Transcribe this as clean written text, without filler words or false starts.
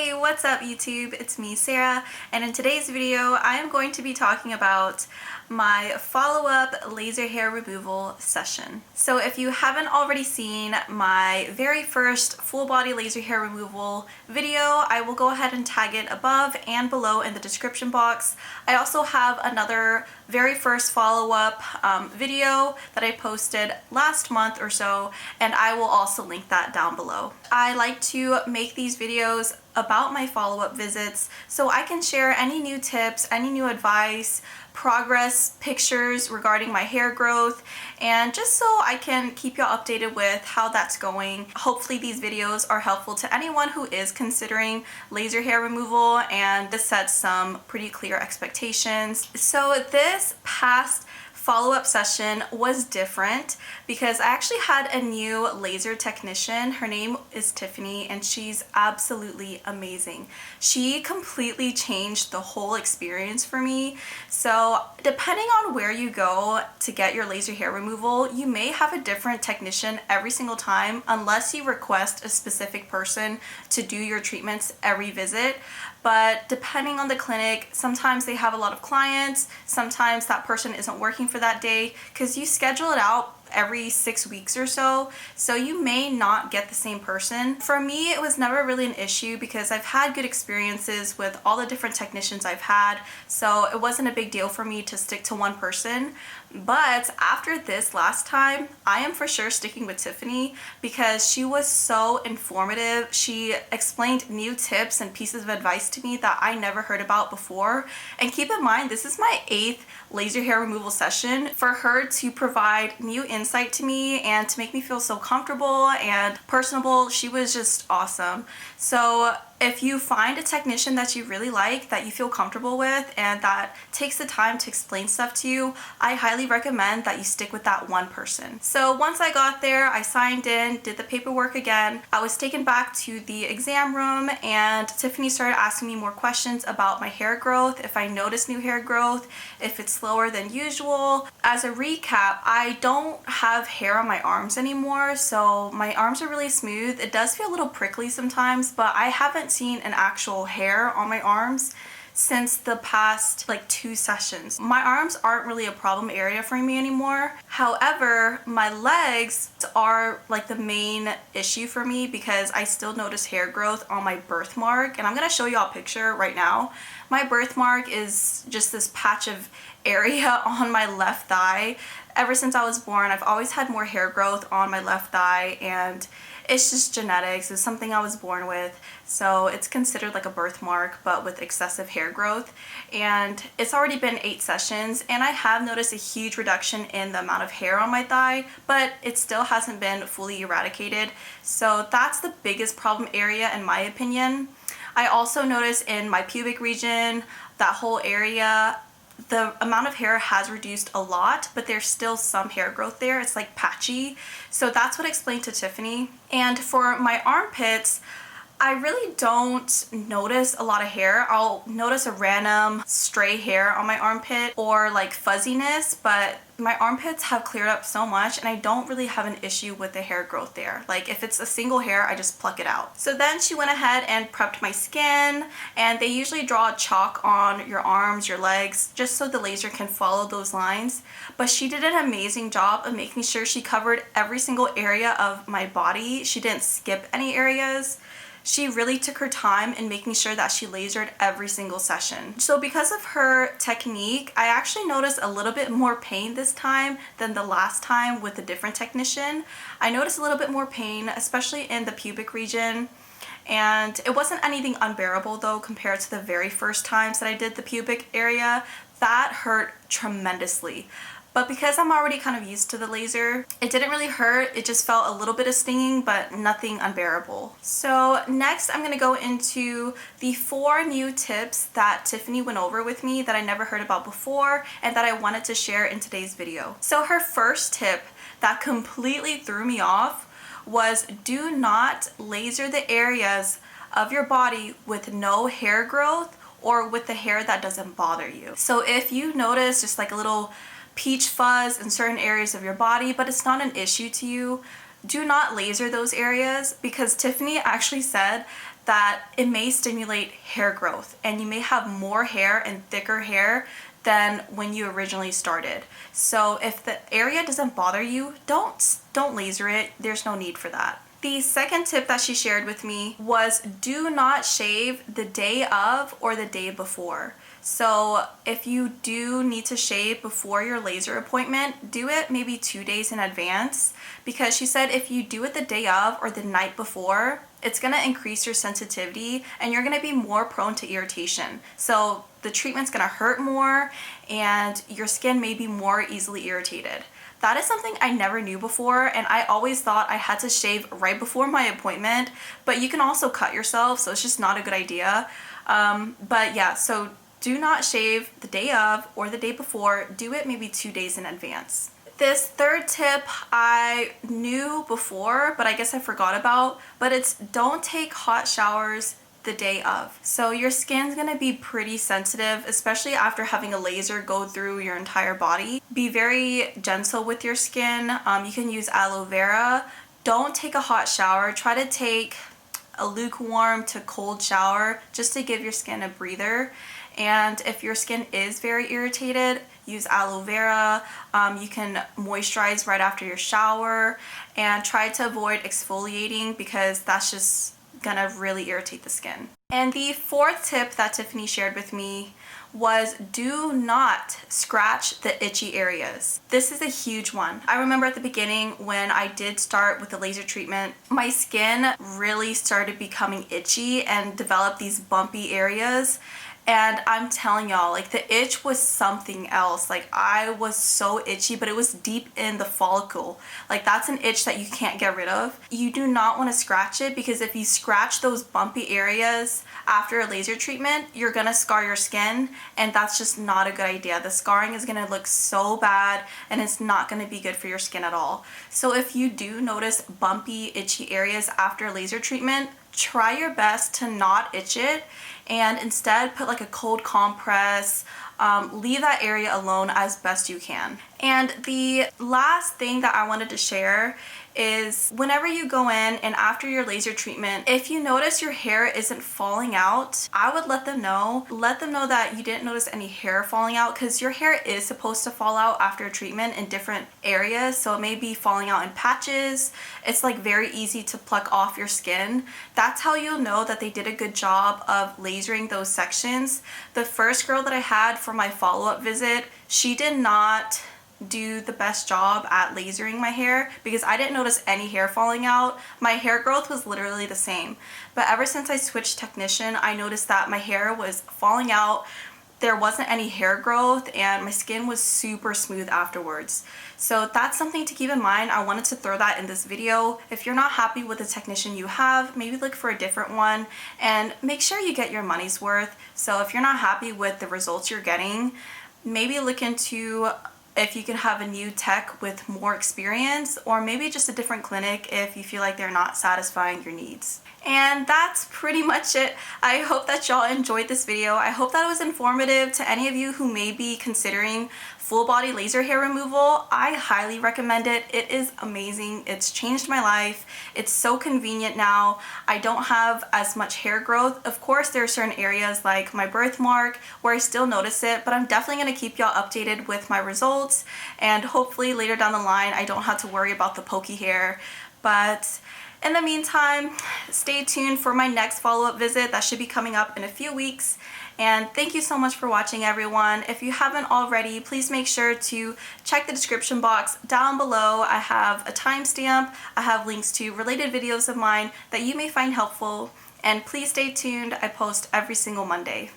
Hey, what's up YouTube? It's me, Sarah, and in today's video I am going to be talking about my follow-up laser hair removal session. So if you haven't already seen my very first full body laser hair removal video, I will go ahead and tag it above and below in the description box. I also have another very first follow-up video that I posted last month or so, and I will also link that down below. I like to make these videos about my follow-up visits so I can share any new tips, any new advice, progress pictures regarding my hair growth, and just so I can keep y'all updated with how that's going. Hopefully these videos are helpful to anyone who is considering laser hair removal, and this sets some pretty clear expectations. So this past follow-up session was different because I actually had a new laser technician. Her name is Tiffany and she's absolutely amazing. She completely changed the whole experience for me. So depending on where you go to get your laser hair removal, you may have a different technician every single time unless you request a specific person to do your treatments every visit. But depending on the clinic, sometimes they have a lot of clients, sometimes that person isn't working for that day because you schedule it out every 6 weeks or so, so you may not get the same person. For me, it was never really an issue because I've had good experiences with all the different technicians I've had, so it wasn't a big deal for me to stick to one person. But after this last time, I am for sure sticking with Tiffany because she was so informative. She explained new tips and pieces of advice to me that I never heard about before. And keep in mind, this is my 8th laser hair removal session. For her to provide new insight to me and to make me feel so comfortable and personable, she was just awesome. So if you find a technician that you really like, that you feel comfortable with, and that takes the time to explain stuff to you, I highly recommend that you stick with that one person. So once I got there, I signed in, did the paperwork again. I was taken back to the exam room and Tiffany started asking me more questions about my hair growth, if I noticed new hair growth, if it's slower than usual. As a recap, I don't have hair on my arms anymore, so my arms are really smooth. It does feel a little prickly sometimes, but I haven't seen an actual hair on my arms since the past like 2 sessions. My arms aren't really a problem area for me anymore. However, my legs are like the main issue for me because I still notice hair growth on my birthmark, and I'm gonna show y'all a picture right now. My birthmark is just this patch of area on my left thigh. Ever since I was born, I've always had more hair growth on my left thigh, and it's just genetics. It's something I was born with, so it's considered like a birthmark but with excessive hair growth. And it's already been 8 sessions and I have noticed a huge reduction in the amount of hair on my thigh, but it still hasn't been fully eradicated. So that's the biggest problem area in my opinion. I also noticed in my pubic region, that whole area, the amount of hair has reduced a lot, but there's still some hair growth there. It's like patchy. So that's what I explained to Tiffany. And for my armpits, I really don't notice a lot of hair. I'll notice a random stray hair on my armpit or like fuzziness, but my armpits have cleared up so much and I don't really have an issue with the hair growth there. Like if it's a single hair, I just pluck it out. So then she went ahead and prepped my skin, and they usually draw chalk on your arms, your legs, just so the laser can follow those lines. But she did an amazing job of making sure she covered every single area of my body. She didn't skip any areas. She really took her time in making sure that she lasered every single session. So because of her technique, I actually noticed a little bit more pain this time than the last time with a different technician. I noticed a little bit more pain, especially in the pubic region. And it wasn't anything unbearable though compared to the very first times that I did the pubic area. That hurt tremendously. But because I'm already kind of used to the laser, it didn't really hurt. It just felt a little bit of stinging, but nothing unbearable. So next I'm gonna go into the 4 new tips that Tiffany went over with me that I never heard about before and that I wanted to share in today's video. So her first tip that completely threw me off was do not laser the areas of your body with no hair growth or with the hair that doesn't bother you. So if you notice just like a little peach fuzz in certain areas of your body, but it's not an issue to you, do not laser those areas, because Tiffany actually said that it may stimulate hair growth, and you may have more hair and thicker hair than when you originally started. So if the area doesn't bother you, don't laser it. There's no need for that. The second tip that she shared with me was do not shave the day of or the day before. So if you do need to shave before your laser appointment, do it maybe 2 days in advance, because she said if you do it the day of or the night before, it's gonna increase your sensitivity and you're gonna be more prone to irritation. So the treatment's gonna hurt more and your skin may be more easily irritated. That is something I never knew before, and I always thought I had to shave right before my appointment, but you can also cut yourself, so it's just not a good idea. But yeah, so do not shave the day of or the day before. Do it maybe 2 days in advance. This third tip I knew before, but I guess I forgot about, but it's don't take hot showers the day of. So your skin's gonna be pretty sensitive, especially after having a laser go through your entire body. Be very gentle with your skin. You can use aloe vera. Don't take a hot shower. Try to take a lukewarm to cold shower just to give your skin a breather. And if your skin is very irritated, use aloe vera. You can moisturize right after your shower, and try to avoid exfoliating because that's just gonna really irritate the skin. And the fourth tip that Tiffany shared with me was do not scratch the itchy areas. This is a huge one. I remember at the beginning when I did start with the laser treatment, my skin really started becoming itchy and developed these bumpy areas. And I'm telling y'all, like, the itch was something else. Like, I was so itchy, but it was deep in the follicle. Like, that's an itch that you can't get rid of. You do not want to scratch it, because if you scratch those bumpy areas after a laser treatment, you're gonna scar your skin, and that's just not a good idea. The scarring is gonna look so bad, and it's not gonna be good for your skin at all. So if you do notice bumpy, itchy areas after laser treatment, try your best to not itch it, and instead put like a cold compress. Leave that area alone as best you can. And the last thing that I wanted to share is whenever you go in and after your laser treatment, if you notice your hair isn't falling out, I would let them know. Let them know that you didn't notice any hair falling out, because your hair is supposed to fall out after a treatment in different areas. So it may be falling out in patches. It's like very easy to pluck off your skin. That's how you'll know that they did a good job of lasering those sections. The first girl that I had for my follow-up visit, she did not do the best job at lasering my hair because I didn't notice any hair falling out. My hair growth was literally the same. But ever since I switched technician, I noticed that my hair was falling out. There wasn't any hair growth, and my skin was super smooth afterwards. So that's something to keep in mind. I wanted to throw that in this video. If you're not happy with the technician you have, maybe look for a different one, and make sure you get your money's worth. So if you're not happy with the results you're getting, maybe look into if you can have a new tech with more experience, or maybe just a different clinic if you feel like they're not satisfying your needs. And that's pretty much it. I hope that y'all enjoyed this video. I hope that it was informative to any of you who may be considering full body laser hair removal. I highly recommend it. It is amazing. It's changed my life. It's so convenient now. I don't have as much hair growth. Of course, there are certain areas like my birthmark where I still notice it, but I'm definitely going to keep y'all updated with my results, and hopefully later down the line I don't have to worry about the pokey hair. But in the meantime, stay tuned for my next follow-up visit that should be coming up in a few weeks. And thank you so much for watching, everyone. If you haven't already, please make sure to check the description box down below. I have a timestamp. I have links to related videos of mine that you may find helpful. And please stay tuned. I post every single Monday.